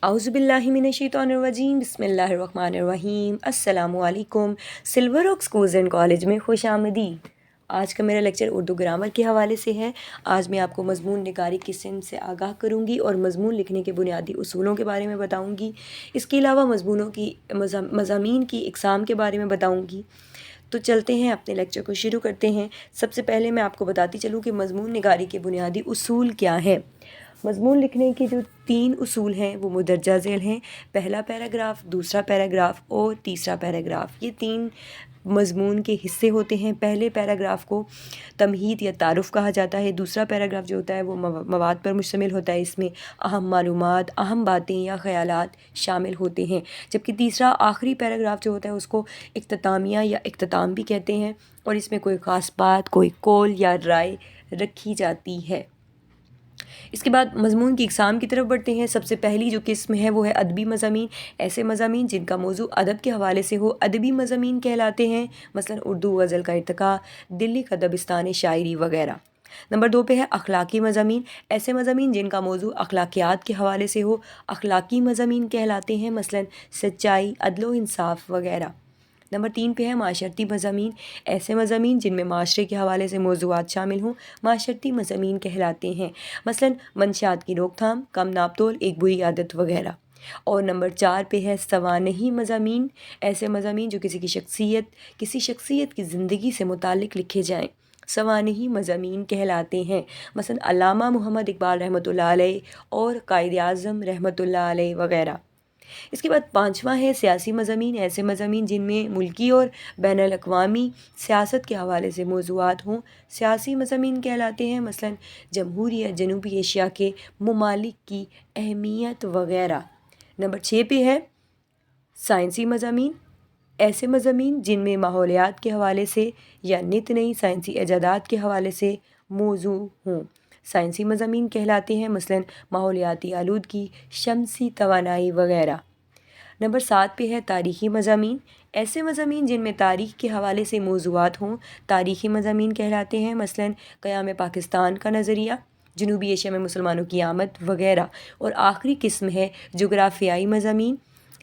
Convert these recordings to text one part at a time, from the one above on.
اعوذ باللہ من الشیطان الرجیم، بسم اللہ الرحمن الرحیم۔ السلام علیکم۔ Silver Oak schools and college میں خوش آمدید۔ آج کا میرا لیکچر اردو گرامر کے حوالے سے ہے۔ آج میں آپ کو مضمون نگاری کی صنف سے آگاہ کروں گی اور مضمون لکھنے کے بنیادی اصولوں کے بارے میں بتاؤں گی۔ اس کے علاوہ مضامین کی اقسام کے بارے میں بتاؤں گی۔ تو چلتے ہیں اپنے لیکچر کو شروع کرتے ہیں۔ سب سے پہلے میں آپ کو بتاتی چلوں کہ مضمون نگاری کے بنیادی اصول کیا ہیں۔ مضمون لکھنے کے جو 3 اصول ہیں وہ مندرجہ ذیل ہیں۔ پہلا پیراگراف، دوسرا پیراگراف اور تیسرا پیراگراف، یہ 3 مضمون کے حصے ہوتے ہیں۔ پہلے پیراگراف کو تمہید یا تعارف کہا جاتا ہے۔ دوسرا پیراگراف جو ہوتا ہے وہ مواد پر مشتمل ہوتا ہے، اس میں اہم معلومات، اہم باتیں یا خیالات شامل ہوتے ہیں۔ جبکہ تیسرا آخری پیراگراف جو ہوتا ہے اس کو اختتامیہ یا اختتام بھی کہتے ہیں، اور اس میں کوئی خاص بات، کوئی قول یا رائے رکھی جاتی ہے۔ اس کے بعد مضمون کی اقسام کی طرف بڑھتے ہیں۔ سب سے پہلی جو قسم ہے وہ ہے ادبی مضامین۔ ایسے مضامین جن کا موضوع ادب کے حوالے سے ہو ادبی مضامین کہلاتے ہیں، مثلا اردو غزل کا ارتقاء، دلی کا دبستان شاعری وغیرہ۔ نمبر 2 پہ ہے اخلاقی مضامین۔ ایسے مضامین جن کا موضوع اخلاقیات کے حوالے سے ہو اخلاقی مضامین کہلاتے ہیں، مثلا سچائی، عدل و انصاف وغیرہ۔ نمبر 3 پہ ہے معاشرتی مضامین۔ ایسے مضامین جن میں معاشرے کے حوالے سے موضوعات شامل ہوں معاشرتی مضامین کہلاتے ہیں، مثلا منشیات کی روک تھام، کم ناپ تول، ایک بری عادت وغیرہ۔ اور نمبر 4 پہ ہے سوانحی مضامین۔ ایسے مضامین جو کسی شخصیت کی زندگی سے متعلق لکھے جائیں سوانحی مضامین کہلاتے ہیں، مثلا علامہ محمد اقبال رحمۃ اللہ علیہ اور قائد اعظم رحمۃ اللہ علیہ وغیرہ۔ اس کے بعد 5واں ہے سیاسی مضامین۔ ایسے مضامین جن میں ملکی اور بین الاقوامی سیاست کے حوالے سے موضوعات ہوں سیاسی مضامین کہلاتے ہیں، مثلا جمہوریہ جنوبی ایشیا کے ممالک کی اہمیت وغیرہ۔ نمبر 6 پہ ہے سائنسی مضامین۔ ایسے مضامین جن میں ماحولیات کے حوالے سے یا نت نئی سائنسی ایجادات کے حوالے سے موضوع ہوں سائنسی مضامین کہلاتے ہیں، مثلا ماحولیاتی آلودگی، شمسی توانائی وغیرہ۔ نمبر 7 پہ ہے تاریخی مضامین۔ ایسے مضامین جن میں تاریخ کے حوالے سے موضوعات ہوں تاریخی مضامین کہلاتے ہیں، مثلا قیام پاکستان کا نظریہ، جنوبی ایشیا میں مسلمانوں کی آمد وغیرہ۔ اور آخری قسم ہے جغرافیائی مضامین۔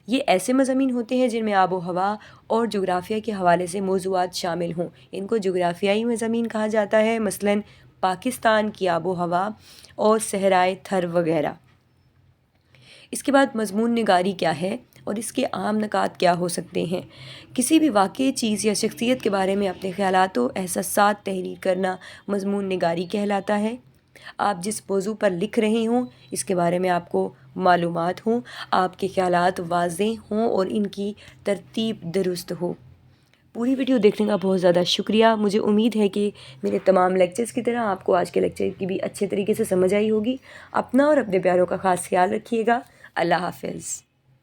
یہ ایسے مضامین ہوتے ہیں جن میں آب و ہوا اور جغرافیہ کے حوالے سے موضوعات شامل ہوں، ان کو جغرافیائی مضامین کہا جاتا ہے، مثلا پاکستان کی آب و ہوا اور صحرائے تھر وغیرہ۔ اس کے بعد مضمون نگاری کیا ہے اور اس کے عام نکات کیا ہو سکتے ہیں۔ کسی بھی واقعے، چیز یا شخصیت کے بارے میں اپنے خیالات و احساسات تحریر کرنا مضمون نگاری کہلاتا ہے۔ آپ جس موضوع پر لکھ رہے ہوں اس کے بارے میں آپ کو معلومات ہوں، آپ کے خیالات واضح ہوں اور ان کی ترتیب درست ہو۔ پوری ویڈیو دیکھنے کا بہت زیادہ شکریہ۔ مجھے امید ہے کہ میرے تمام لیکچرز کی طرح آپ کو آج کے لیکچر کی بھی اچھے طریقے سے سمجھ آئی ہوگی۔ اپنا اور اپنے پیاروں کا خاص خیال رکھیے گا۔ اللہ حافظ۔